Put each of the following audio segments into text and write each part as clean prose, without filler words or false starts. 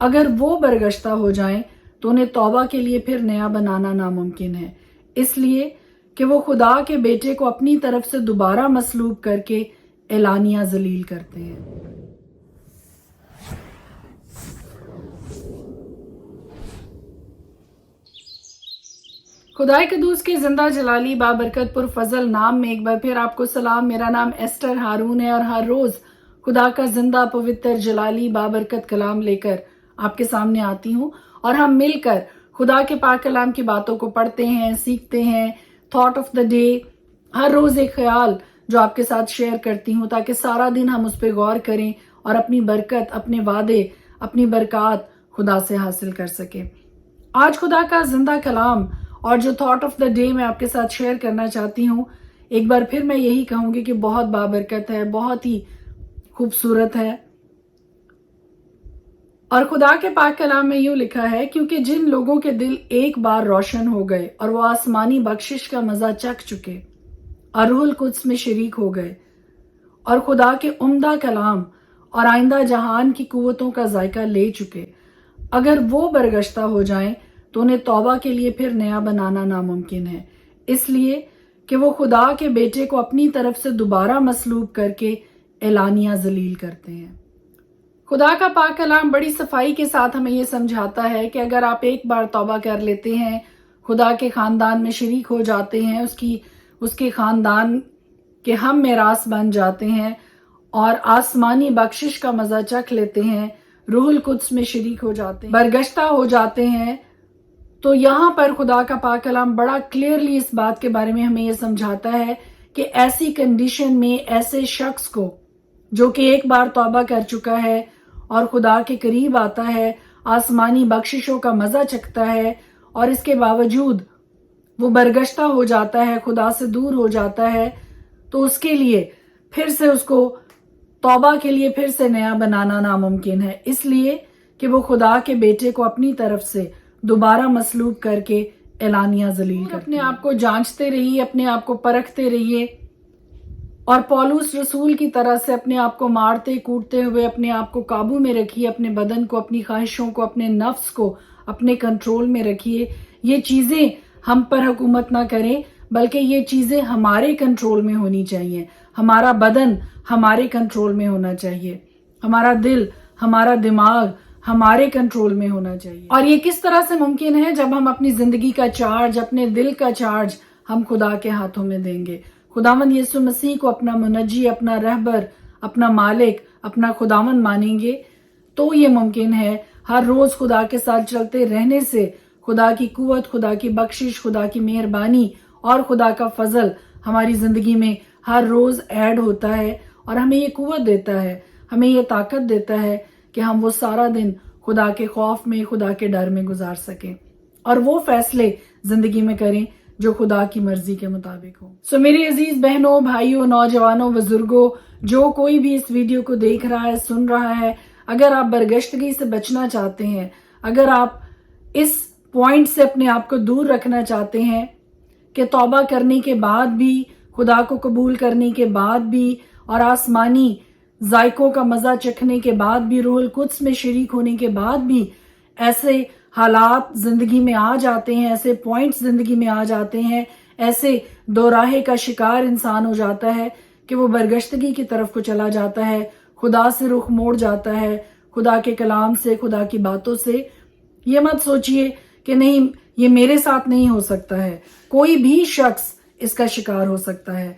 اگر وہ برگشتہ ہو جائیں تو انہیں توبہ کے لیے پھر نیا بنانا ناممکن ہے، اس لیے کہ وہ خدا کے بیٹے کو اپنی طرف سے دوبارہ مصلوب کر کے اعلانیہ ذلیل کرتے ہیں۔ خدائے قدوس کے زندہ جلالی بابرکت پرفضل نام میں ایک بار پھر آپ کو سلام۔ میرا نام ایسٹر ہارون ہے اور ہر روز خدا کا زندہ پوتر جلالی بابرکت کلام لے کر آپ کے سامنے آتی ہوں، اور ہم مل کر خدا کے پاک کلام کی باتوں کو پڑھتے ہیں، سیکھتے ہیں۔ تھاٹ آف دا ڈے، ہر روز ایک خیال جو آپ کے ساتھ شیئر کرتی ہوں تاکہ سارا دن ہم اس پہ غور کریں اور اپنی برکت، اپنے وعدے، اپنی برکات خدا سے حاصل کر سکیں۔ آج خدا کا زندہ کلام اور جو تھاٹ آف دا ڈے میں آپ کے ساتھ شیئر کرنا چاہتی ہوں، ایک بار پھر میں یہی کہوں گی کہ بہت بابرکت ہے، بہت ہی خوبصورت ہے۔ اور خدا کے پاک کلام میں یوں لکھا ہے، کیونکہ جن لوگوں کے دل ایک بار روشن ہو گئے اور وہ آسمانی بخشش کا مزہ چکھ چکے اور روح القدس میں شریک ہو گئے اور خدا کے عمدہ کلام اور آئندہ جہان کی قوتوں کا ذائقہ لے چکے، اگر وہ برگشتہ ہو جائیں تو انہیں توبہ کے لیے پھر نیا بنانا ناممکن ہے، اس لیے کہ وہ خدا کے بیٹے کو اپنی طرف سے دوبارہ مصلوب کر کے اعلانیہ ذلیل کرتے ہیں۔ خدا کا پاک کلام بڑی صفائی کے ساتھ ہمیں یہ سمجھاتا ہے کہ اگر آپ ایک بار توبہ کر لیتے ہیں، خدا کے خاندان میں شریک ہو جاتے ہیں، اس کے خاندان کے ہم میراث بن جاتے ہیں اور آسمانی بخشش کا مزہ چکھ لیتے ہیں، روح القدس میں شریک ہو جاتے ہیں، برگشتہ ہو جاتے ہیں، تو یہاں پر خدا کا پاک کلام بڑا کلیئرلی اس بات کے بارے میں ہمیں یہ سمجھاتا ہے کہ ایسی کنڈیشن میں ایسے شخص کو جو کہ ایک بار توبہ کر چکا ہے اور خدا کے قریب آتا ہے، آسمانی بخششوں کا مزہ چکھتا ہے، اور اس کے باوجود وہ برگشتہ ہو جاتا ہے، خدا سے دور ہو جاتا ہے، تو اس کے لیے پھر سے اس کو توبہ کے لیے پھر سے نیا بنانا ناممکن ہے، اس لیے کہ وہ خدا کے بیٹے کو اپنی طرف سے دوبارہ مصلوب کر کے اعلانیہ ذلیل کرتے ہیں۔ اپنے آپ کو جانچتے رہیے، اپنے آپ کو پرکھتے رہیے، اور پولس رسول کی طرح سے اپنے آپ کو مارتے کوٹتے ہوئے اپنے آپ کو قابو میں رکھیے، اپنے بدن کو، اپنی خواہشوں کو، اپنے نفس کو اپنے کنٹرول میں رکھیے۔ یہ چیزیں ہم پر حکومت نہ کریں، بلکہ یہ چیزیں ہمارے کنٹرول میں ہونی چاہیے۔ ہمارا بدن ہمارے کنٹرول میں ہونا چاہیے، ہمارا دل، ہمارا دماغ ہمارے کنٹرول میں ہونا چاہیے۔ اور یہ کس طرح سے ممکن ہے؟ جب ہم اپنی زندگی کا چارج، اپنے دل کا چارج ہم خدا کے ہاتھوں میں دیں گے، خداوند یسوع مسیح کو اپنا منجی، اپنا رہبر، اپنا مالک، اپنا خداوند مانیں گے، تو یہ ممکن ہے۔ ہر روز خدا کے ساتھ چلتے رہنے سے خدا کی قوت، خدا کی بخشش، خدا کی مہربانی اور خدا کا فضل ہماری زندگی میں ہر روز ایڈ ہوتا ہے، اور ہمیں یہ قوت دیتا ہے، ہمیں یہ طاقت دیتا ہے کہ ہم وہ سارا دن خدا کے خوف میں، خدا کے ڈر میں گزار سکیں اور وہ فیصلے زندگی میں کریں جو خدا کی مرضی کے مطابق ہو۔ سو میری عزیز بہنوں، بھائیوں، نوجوانوں، بزرگوں، جو کوئی بھی اس ویڈیو کو دیکھ رہا ہے، سن رہا ہے، اگر آپ برگشتگی سے بچنا چاہتے ہیں، اگر آپ اس پوائنٹ سے اپنے آپ کو دور رکھنا چاہتے ہیں کہ توبہ کرنے کے بعد بھی، خدا کو قبول کرنے کے بعد بھی، اور آسمانی ذائقوں کا مزہ چکھنے کے بعد بھی، روح القدس میں شریک ہونے کے بعد بھی ایسے حالات زندگی میں آ جاتے ہیں، ایسے پوائنٹس زندگی میں آ جاتے ہیں، ایسے دوراہے کا شکار انسان ہو جاتا ہے کہ وہ برگشتگی کی طرف کو چلا جاتا ہے، خدا سے رخ موڑ جاتا ہے، خدا کے کلام سے، خدا کی باتوں سے۔ یہ مت سوچئے کہ نہیں، یہ میرے ساتھ نہیں ہو سکتا ہے، کوئی بھی شخص اس کا شکار ہو سکتا ہے۔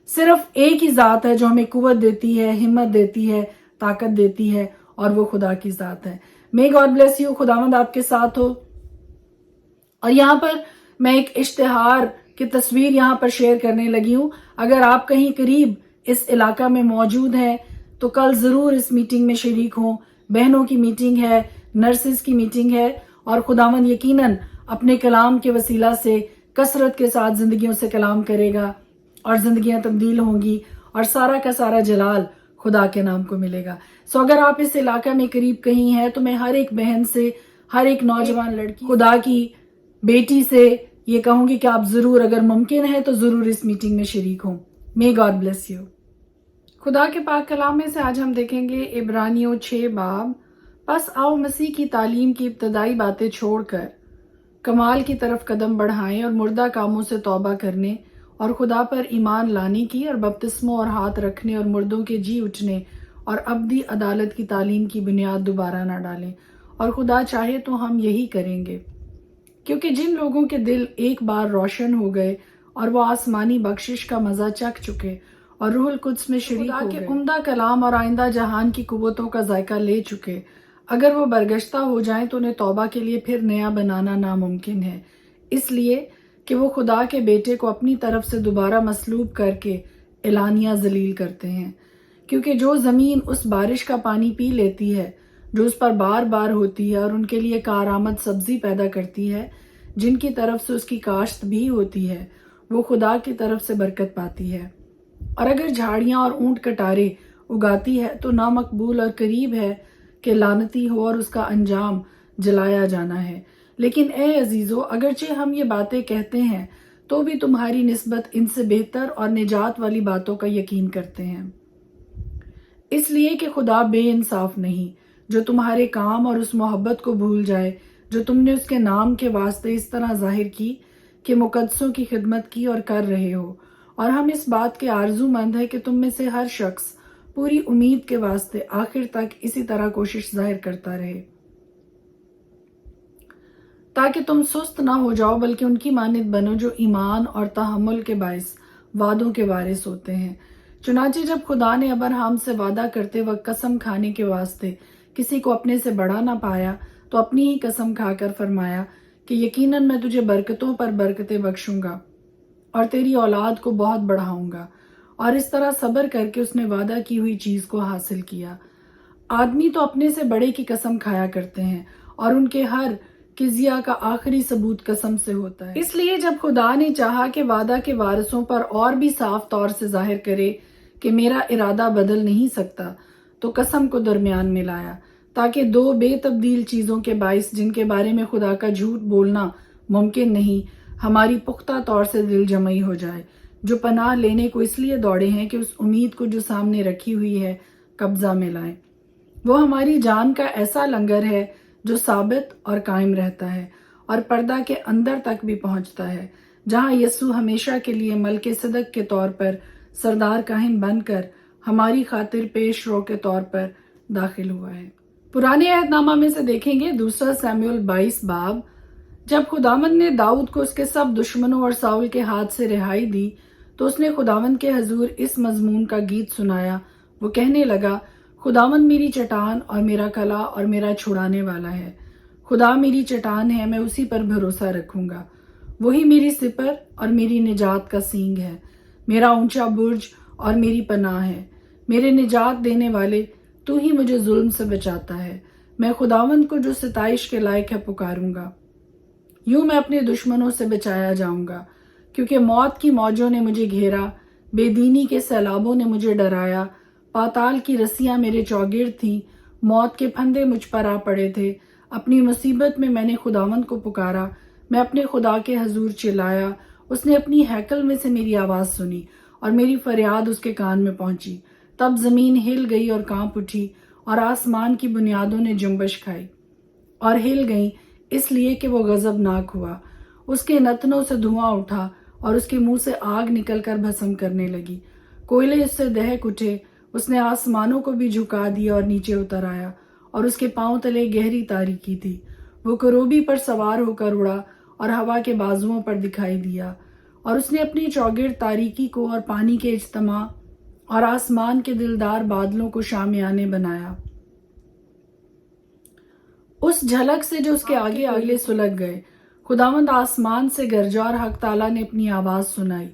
صرف ایک ہی ذات ہے جو ہمیں قوت دیتی ہے، ہمت دیتی ہے، طاقت دیتی ہے، اور وہ خدا کی ذات ہے۔ May God bless you، خداوند آپ کے ساتھ ہو۔ اور یہاں پر میں ایک اشتہار کی تصویر یہاں پر شیئر کرنے لگی ہوں۔ اگر آپ کہیں قریب اس علاقہ میں موجود ہیں تو کل ضرور اس میٹنگ میں شریک ہوں۔ بہنوں کی میٹنگ ہے، نرسز کی میٹنگ ہے، اور خداوند یقیناً اپنے کلام کے وسیلہ سے کثرت کے ساتھ زندگیوں سے کلام کرے گا، اور زندگیاں تبدیل ہوں گی، اور سارا کا سارا جلال خدا کے نام کو ملے گا۔ سو اگر آپ اس علاقہ میں قریب کہیں ہیں تو میں ہر ایک بہن سے، ہر ایک نوجوان لڑکی، خدا کی بیٹی سے یہ کہوں گی کہ آپ ضرور، اگر ممکن ہے تو ضرور اس میٹنگ میں شریک ہوں۔ May God bless you۔ خدا کے پاک کلام میں سے آج ہم دیکھیں گے عبرانیوں 6 باب بس آؤ مسیح کی تعلیم کی ابتدائی باتیں چھوڑ کر کمال کی طرف قدم بڑھائیں اور مردہ کاموں سے توبہ کرنے اور خدا پر ایمان لانے کی اور بپتسموں اور ہاتھ رکھنے اور مردوں کے جی اٹھنے اور ابدی عدالت کی تعلیم کی بنیاد دوبارہ نہ ڈالیں، اور خدا چاہے تو ہم یہی کریں گے، کیونکہ جن لوگوں کے دل ایک بار روشن ہو گئے اور وہ آسمانی بخشش کا مزہ چکھ چکے اور روح القدس میں شریک ہو گئے، عمدہ کلام اور آئندہ جہان کی قوتوں کا ذائقہ لے چکے، اگر وہ برگشتہ ہو جائیں تو انہیں توبہ کے لیے پھر نیا بنانا ناممکن ہے، اس لیے کہ وہ خدا کے بیٹے کو اپنی طرف سے دوبارہ مصلوب کر کے اعلانیہ ذلیل کرتے ہیں، کیونکہ جو زمین اس بارش کا پانی پی لیتی ہے جو اس پر بار بار ہوتی ہے اور ان کے لیے کارآمد سبزی پیدا کرتی ہے جن کی طرف سے اس کی کاشت بھی ہوتی ہے، وہ خدا کی طرف سے برکت پاتی ہے، اور اگر جھاڑیاں اور اونٹ کٹارے اگاتی ہے تو نامقبول اور قریب ہے کہ لعنتی ہو اور اس کا انجام جلایا جانا ہے۔ لیکن اے عزیزو، اگرچہ ہم یہ باتیں کہتے ہیں تو بھی تمہاری نسبت ان سے بہتر اور نجات والی باتوں کا یقین کرتے ہیں، اس لیے کہ خدا بے انصاف نہیں جو تمہارے کام اور اس محبت کو بھول جائے جو تم نے اس کے نام کے واسطے اس طرح ظاہر کی کہ مقدسوں کی خدمت کی اور کر رہے ہو، اور ہم اس بات کے آرزو مند ہیں کہ تم میں سے ہر شخص پوری امید کے واسطے آخر تک اسی طرح کوشش ظاہر کرتا رہے، تاکہ تم سست نہ ہو جاؤ بلکہ ان کی مانند بنو جو ایمان اور تحمل کے باعث وعدوں کے وارث ہوتے ہیں۔ چنانچہ جب خدا نے ابراہیم سے وعدہ کرتے وقت قسم کھانے کے واسطے کسی کو اپنے سے بڑا نہ پایا تو اپنی ہی قسم کھا کر فرمایا کہ یقیناً میں تجھے برکتوں پر برکتیں بخشوں گا اور تیری اولاد کو بہت بڑھاؤں گا، اور اس طرح صبر کر کے اس نے وعدہ کی ہوئی چیز کو حاصل کیا۔ آدمی تو اپنے سے بڑے کی قسم کھایا کرتے ہیں اور ان کے ہر قضیہ کا آخری ثبوت قسم سے ہوتا ہے، اس لیے جب خدا نے چاہا کہ وعدہ کے وارثوں پر اور بھی صاف طور سے ظاہر کرے کہ میرا ارادہ بدل نہیں سکتا، تو قسم کو درمیان میں لایا تاکہ دو بے تبدیل چیزوں کے باعث جن کے بارے میں خدا کا جھوٹ بولنا ممکن نہیں، ہماری پختہ طور سے دل جمعی ہو جائے، جو پناہ لینے کو اس لیے دوڑے ہیں کہ اس امید کو جو سامنے رکھی ہوئی ہے قبضہ میں لائیں۔ وہ ہماری جان کا ایسا لنگر ہے جو ثابت اور قائم رہتا ہے اور پردہ کے اندر تک بھی پہنچتا ہے، جہاں یسوع ہمیشہ کے لیے ملک صدق کے طور پر سردار کاہن بن کر ہماری خاطر پیش رو کے طور پر داخل ہوا ہے۔ پرانے عہد نامہ میں سے دیکھیں گے 2 سیموئیل 22 باب، جب خداوند نے داؤد کو اس کے سب دشمنوں اور ساؤل کے ہاتھ سے رہائی دی تو اس نے خداوند کے حضور اس مضمون کا گیت سنایا، وہ کہنے لگا، خداوند میری چٹان اور میرا کلا اور میرا چھڑانے والا ہے، خدا میری چٹان ہے، میں اسی پر بھروسہ رکھوں گا، وہی میری سپر اور میری نجات کا سینگ ہے، میرا اونچا برج اور میری پناہ ہے، میرے نجات دینے والے، تو ہی مجھے ظلم سے بچاتا ہے، میں خداوند کو جو ستائش کے لائق ہے پکاروں گا، یوں میں اپنے دشمنوں سے بچایا جاؤں گا، کیونکہ موت کی موجوں نے مجھے گھیرا، بے دینی کے سیلابوں نے مجھے ڈرایا، پاتال کی رسیاں میرے چوگرد تھیں، موت کے پھندے مجھ پر آ پڑے تھے، اپنی مصیبت میں نے خداوند کو پکارا، میں اپنے خدا کے حضور چلایا، اس نے اپنی ہیکل میں سے میری آواز سنی اور میری فریاد اس کے کان میں پہنچی، تب زمین ہل گئی اور کانپ اٹھی اور آسمان کی بنیادوں نے جنبش کھائی اور ہل گئیں، اس لیے کہ وہ غضبناک ہوا، اس کے نتنوں سے دھواں اٹھا اور اس کے منہ سے آگ نکل کر بھسم کرنے لگی، کوئلے اس سے دہک اٹھے، اس نے آسمانوں کو بھی جھکا دیا اور نیچے اتر آیا، اور اس کے پاؤں تلے گہری تاریکی تھی، وہ کروبی پر سوار ہو کر اڑا اور ہوا کے بازوؤں پر دکھائی دیا، اور اس نے اپنی چوگرد تاریکی کو اور پانی کے اجتماع اور آسمان کے دلدار بادلوں کو شامیانے بنایا، اس جھلک سے جو اس کے آگے آگے سلگ گئے، خداوند آسمان سے گرجا اور حق تعالیٰ نے اپنی آواز سنائی،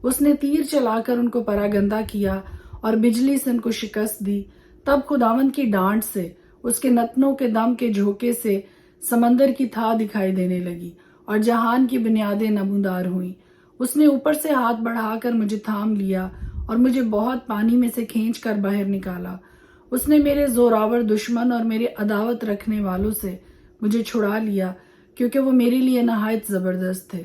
اس نے تیر چلا کر ان کو پراگندہ کیا اور بجلی سے ان کو شکست دی، تب خداوند کی ڈانٹ سے، اس کے نتنوں کے دم کے جھونکے سے سمندر کی تھا دکھائی دینے لگی اور جہان کی بنیادیں نمودار ہوئیں، اس نے اوپر سے ہاتھ بڑھا کر مجھے تھام لیا اور مجھے بہت پانی میں سے کھینچ کر باہر نکالا، اس نے میرے زوراور دشمن اور میرے عداوت رکھنے والوں سے مجھے چھڑا لیا، کیونکہ وہ میرے لیے نہایت زبردست تھے،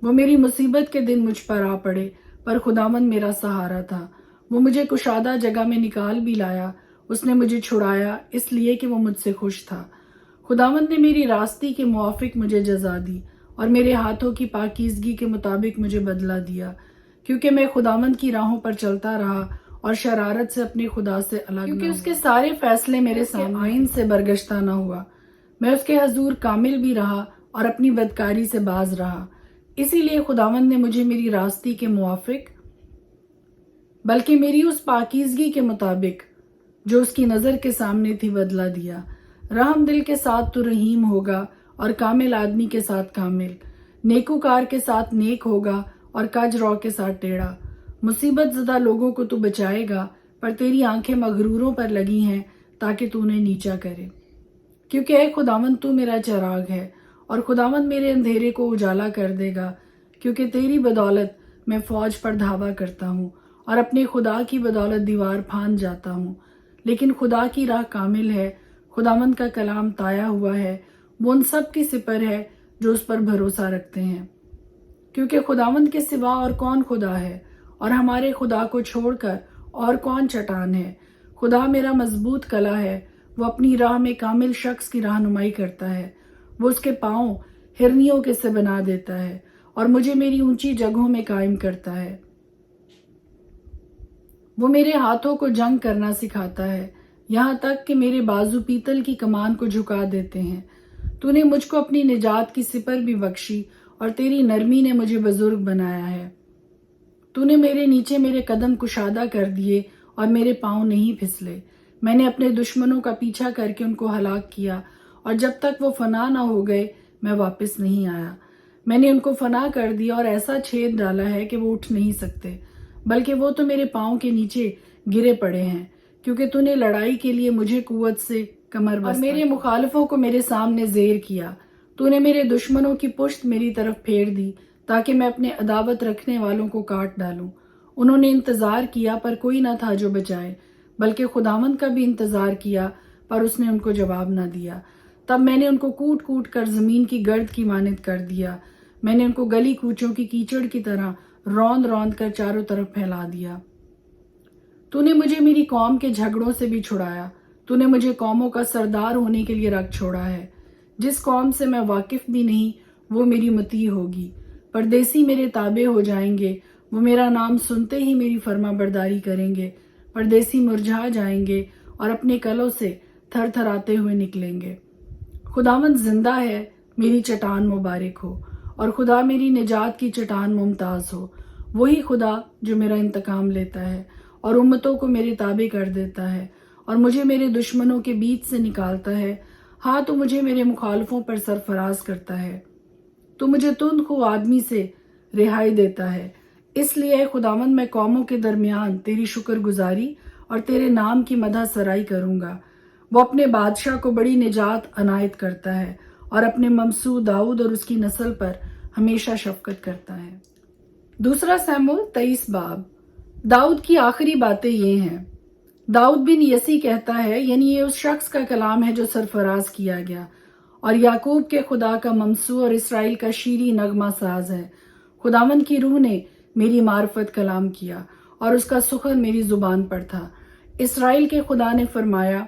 وہ میری مصیبت کے دن مجھ پر آ پڑے، پر خداوند میرا سہارا تھا، وہ مجھے کشادہ جگہ میں نکال بھی لایا، اس نے مجھے چھڑایا اس لیے کہ وہ مجھ سے خوش تھا۔ خداوند نے میری راستی کے موافق مجھے جزا دی اور میرے ہاتھوں کی پاکیزگی کے مطابق مجھے بدلہ دیا، کیونکہ میں خداوند کی راہوں پر چلتا رہا اور شرارت سے اپنے خدا سے الگ کیونکہ اس کے سارے فیصلے میرے سامنے آئین سے برگشتہ نہ ہوا۔ میں اس کے حضور کامل بھی رہا اور اپنی بدکاری سے باز رہا۔ اسی لیے خداوند نے مجھے میری راستی کے موافق بلکہ میری اس پاکیزگی کے مطابق جو اس کی نظر کے سامنے تھی بدلہ دیا۔ رحم دل کے ساتھ تو رحیم ہوگا اور کامل آدمی کے ساتھ کامل، نیکوکار کے ساتھ نیک ہوگا اور کج رو کے ساتھ ٹیڑھا۔ مصیبت زدہ لوگوں کو تو بچائے گا، پر تیری آنکھیں مغروروں پر لگی ہیں تاکہ تو انہیں نیچا کرے۔ کیونکہ اے خداوند تو میرا چراغ ہے اور خداوند میرے اندھیرے کو اجالا کر دے گا، کیونکہ تیری بدولت میں فوج پر دھاوا کرتا ہوں اور اپنے خدا کی بدولت دیوار پھاند جاتا ہوں۔ لیکن خدا کی راہ کامل ہے، خداوند کا کلام تایا ہوا ہے، وہ ان سب کی سپر ہے جو اس پر بھروسہ رکھتے ہیں۔ کیونکہ خداوند کے سوا اور کون خدا ہے، اور ہمارے خدا کو چھوڑ کر اور کون چٹان ہے۔ خدا میرا مضبوط قلعہ ہے، وہ اپنی راہ میں کامل شخص کی رہنمائی کرتا ہے۔ وہ اس کے پاؤں ہرنیوں کے سے بنا دیتا ہے اور مجھے میری اونچی جگہوں میں قائم کرتا ہے۔ وہ میرے ہاتھوں کو جنگ کرنا سکھاتا ہے، یہاں تک کہ میرے بازو پیتل کی کمان کو جھکا دیتے ہیں۔ تو نے مجھ کو اپنی نجات کی سپر بھی بخشی اور تیری نرمی نے مجھے بزرگ بنایا ہے۔ تو نے میرے نیچے میرے قدم کشادہ کر دیے اور میرے پاؤں نہیں پھسلے۔ میں نے اپنے دشمنوں کا پیچھا کر کے ان کو ہلاک کیا، اور جب تک وہ فنا نہ ہو گئے میں واپس نہیں آیا۔ میں نے ان کو فنا کر دیا اور ایسا چھید ڈالا ہے کہ وہ اٹھ نہیں سکتے، بلکہ وہ تو میرے پاؤں کے نیچے گرے پڑے ہیں، کیونکہ تو نے لڑائی کے لیے مجھے قوت سے کمر بستہ اور میرے مخالفوں کو میرے سامنے زیر کیا۔ تو نے میرے دشمنوں کی پشت میری طرف پھیر دی تاکہ میں اپنے عداوت رکھنے والوں کو کاٹ ڈالوں۔ انہوں نے انتظار کیا پر کوئی نہ تھا جو بچائے، بلکہ خداوند کا بھی انتظار کیا پر اس نے ان کو جواب نہ دیا۔ تب میں نے ان کو کوٹ کوٹ کر زمین کی گرد کی مانند کر دیا۔ میں نے ان کو گلی کوچوں کی کیچڑ کی طرح روند روند کر چاروں طرف پھیلا دیا۔ تو نے مجھے میری قوم کے جھگڑوں سے بھی چھڑایا۔ تو نے مجھے قوموں کا سردار ہونے کے لیے رکھ چھوڑا ہے۔ جس قوم سے میں واقف بھی نہیں وہ میری مطیع ہوگی۔ پردیسی میرے تابع ہو جائیں گے، وہ میرا نام سنتے ہی میری فرما برداری کریں گے۔ پردیسی مرجھا جائیں گے اور اپنے کلوں سے تھر تھراتے ہوئے نکلیں گے۔ خداوند زندہ ہے، میری چٹان مبارک ہو، اور خدا میری نجات کی چٹان ممتاز ہو۔ وہی خدا جو میرا انتقام لیتا ہے اور امتوں کو میرے تابع کر دیتا ہے اور مجھے میرے دشمنوں کے بیچ سے نکالتا ہے۔ ہاں تو مجھے میرے مخالفوں پر سرفراز کرتا ہے۔ تو مجھے تند خو آدمی سے رہائی دیتا ہے۔ اس لیے اے خداوند میں قوموں کے درمیان تیری شکر گزاری اور تیرے نام کی مدح سرائی کروں گا۔ وہ اپنے بادشاہ کو بڑی نجات عنایت کرتا ہے اور اپنے ممسو داؤد اور اس کی نسل پر ہمیشہ شفقت کرتا ہے۔ دوسرا سموئیل 23 باب۔ داؤد کی آخری باتیں یہ ہیں۔ داؤد بن یسی کہتا ہے، یعنی یہ اس شخص کا کلام ہے جو سرفراز کیا گیا اور یعقوب کے خدا کا ممسو اور اسرائیل کا شیریں نغمہ ساز ہے۔ خداوند کی روح نے میری معرفت کلام کیا اور اس کا سخن میری زبان پر تھا۔ اسرائیل کے خدا نے فرمایا،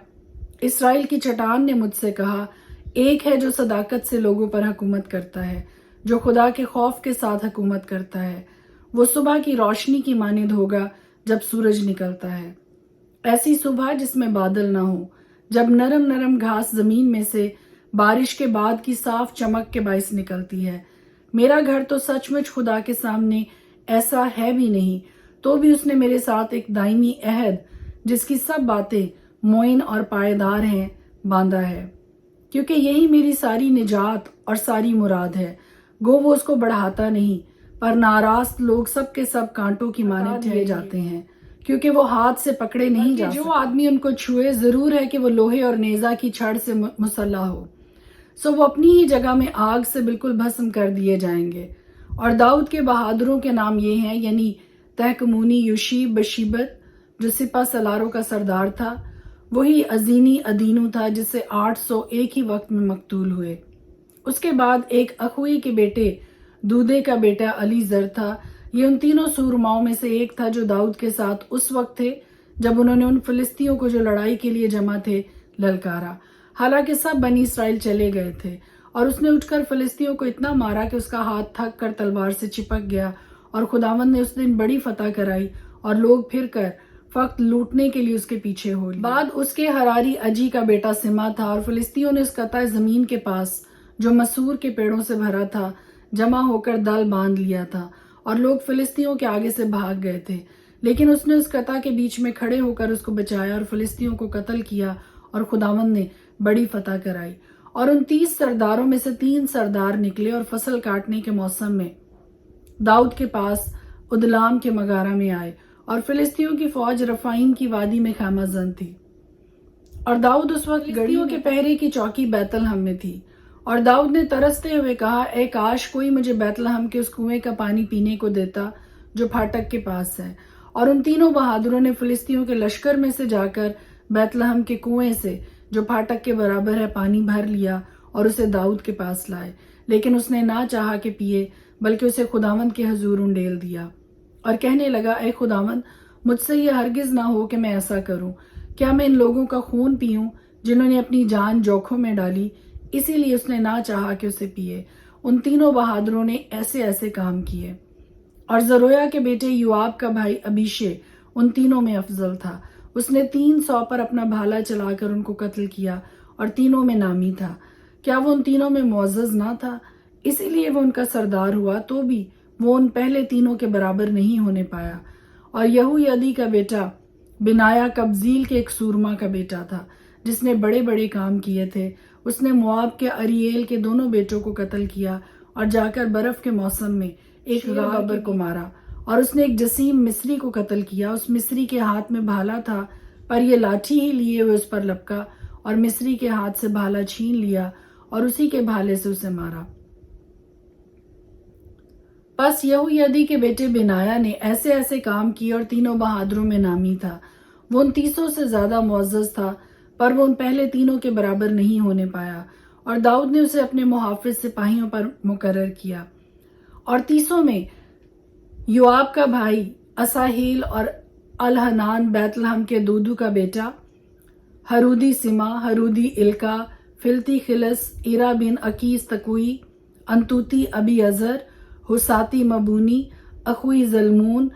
اسرائیل کی چٹان نے مجھ سے کہا، ایک ہے جو صداقت سے لوگوں پر حکومت کرتا ہے، جو خدا کے خوف کے ساتھ حکومت کرتا ہے۔ وہ صبح کی روشنی کی مانند ہوگا جب سورج نکلتا ہے، ایسی صبح جس میں بادل نہ ہو، جب نرم نرم گھاس زمین میں سے بارش کے بعد کی صاف چمک کے باعث نکلتی ہے۔ میرا گھر تو سچ مچ خدا کے سامنے ایسا ہے بھی نہیں، تو بھی اس نے میرے ساتھ ایک دائمی عہد جس کی سب باتیں معین اور پائیدار ہیں باندھا ہے، کیونکہ یہی میری ساری نجات اور ساری مراد ہے۔ گو وہ اس کو بڑھاتا نہیں، پر ناراست لوگ سب کے سب کانٹوں کی مانند ڈھائے جاتے ہیں، کیونکہ وہ ہاتھ سے پکڑے نہیں جا سکتے۔ جو آدمی ان کو چھوئے ضرور ہے کہ وہ لوہے اور نیزہ کی چھڑ سے مسلح ہو، سو وہ اپنی ہی جگہ میں آگ سے بالکل بھسم کر دیے جائیں گے۔ اور داؤد کے بہادروں کے نام یہ ہیں، یعنی تہکمونی یوشیب بشیبت جو سپہ سالاروں کا سردار تھا، وہی ازینی ادینو تھا جس سے 800 ایک ہی وقت میں مقتول ہوئے۔ اس کے بعد ایک اخوئی کے بیٹے دودے کا بیٹا علی زر تھا۔ یہ ان تینوں سورماؤں میں سے ایک تھا جو داؤد کے ساتھ اس وقت تھے جب انہوں نے ان فلسطینیوں کو جو لڑائی کے لیے جمع تھے للکارا۔ حالانکہ سب بنی اسرائیل چلے گئے تھے، اور اس نے اٹھ کر فلسطینیوں کو اتنا مارا کہ اس کا ہاتھ تھک کر تلوار سے چپک گیا، اور خداوند نے اس دن بڑی فتح کرائی، اور لوگ پھر کر فقط لوٹنے کے لیے اس کے پیچھے ہو لیے۔ بعد اس کے ہراری اجی کا بیٹا سما تھا، اور فلسطینیوں نے اس قطع زمین کے پاس جو مسور کے پیڑوں سے بھرا تھا جمع ہو کر دل باندھ لیا تھا، اور لوگ فلسطینیوں کے آگے سے بھاگ گئے تھے۔ لیکن اس نے اس قطع کے بیچ میں کھڑے ہو کر اس کو بچایا اور فلسطینیوں کو قتل کیا، اور خداوند نے بڑی فتح کرائی۔ اور ان 30 سرداروں میں سے 3 سردار نکلے اور فصل کاٹنے کے موسم میں داؤد کے پاس ادلام کے مغارہ میں آئے، اور فلسطینیوں کی فوج رفائیم کی وادی میں خیمہ زن تھی، اور داؤد اس وقت گڑیوں کے پہرے کی چوکی بیت لحم میں تھی۔ اور داؤد نے ترستے ہوئے کہا، اے کاش کوئی مجھے بیت لحم کے اس کنویں کا پانی پینے کو دیتا جو پھاٹک کے پاس ہے۔ اور ان تینوں بہادروں نے فلسطینیوں کے لشکر میں سے جا کر بیت لحم کے کنویں سے جو پھاٹک کے برابر ہے پانی بھر لیا، اور اسے داؤد کے پاس لائے، لیکن اس نے نہ چاہا کہ پیے، بلکہ اسے خداوند کے حضور انڈیل دیا، اور کہنے لگا، اے خداوند، مجھ سے یہ ہرگز نہ ہو کہ میں ایسا کروں۔ کیا میں ان لوگوں کا خون پیوں جنہوں نے اپنی جان جوکھوں میں ڈالی؟ اسی لیے اس نے نہ چاہا کہ اسے پیے۔ ان تینوں بہادروں نے ایسے ایسے کام کیے۔ اور زرویا کے بیٹے یوآب کا بھائی ابیشے ان تینوں میں افضل تھا۔ اس نے 300 پر اپنا بھالا چلا کر ان کو قتل کیا، اور تینوں میں نامی تھا۔ کیا وہ ان تینوں میں معزز نہ تھا؟ اسی لیے وہ ان کا سردار ہوا، تو بھی وہ ان پہلے تینوں کے برابر نہیں ہونے پایا۔ اور یہویدی کا بیٹا بنایا قبزیل کے ایک سورما کا بیٹا تھا، جس نے بڑے بڑے کام کیے تھے۔ اس نے مواب کے اریل کے دونوں بیٹوں کو قتل کیا، اور جا کر برف کے موسم میں ایک غابر کو مارا۔ اور اس نے ایک جسیم مصری کو قتل کیا۔ اس مصری کے ہاتھ میں بھالا تھا، پر یہ لاٹھی ہی لیے ہوئے اس پر لپکا، اور مصری کے ہاتھ سے بھالا چھین لیا، اور اسی کے بھالے سے اسے مارا۔ پس یہویدی کے بیٹے بنایا نے ایسے ایسے کام کیے، اور تینوں بہادروں میں نامی تھا۔ وہ ان 300 سے زیادہ معزز تھا، پر وہ ان پہلے تینوں کے برابر نہیں ہونے پایا۔ اور داؤد نے اسے اپنے محافظ سپاہیوں پر مقرر کیا۔ اور 300 میں یوآب کا بھائی اساہیل، اور الحنان بیت لحم کے دودو کا بیٹا، ہرودی سما، ہرودی الکا، فلتی خلس، ایرا بن اکیس تکوئی، انتوتی ابی ازر، حساتی مبونی، اخوی زلمون،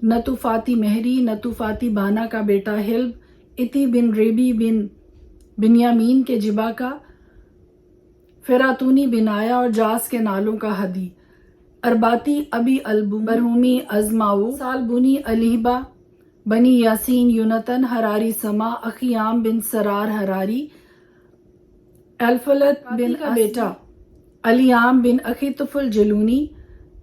نتوفاتی مہری، نتوفاتی بانا کا بیٹا ہلب، اتی بن ریبی بن بنیامین کے جبا کا، فراتونی بنایا، اور جاس کے نالوں کا ہدی، ارباتی ابی البو، برہومی ازماؤ، سالبونی الیبا، بنی یاسین یونتن، ہراری سما، اخیام بن سرار ہراری، الفلت بن کا بیٹا الیام بن اخیتفل جلونی،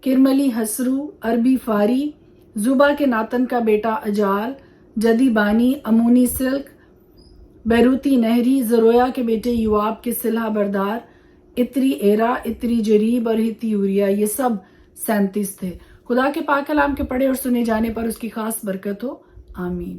کرملی حسرو، عربی فاری، زوبا کے ناتن کا بیٹا اجال، جدی بانی، امونی سلک، بیروتی نہری، زرویا کے بیٹے یوآب کے سلح بردار، اتری ایرا، اتری جریب، اور ہتی یوریا، یہ سب 37 تھے۔ خدا کے پاک کلام کے پڑھے اور سنے جانے پر اس کی خاص برکت ہو، آمین۔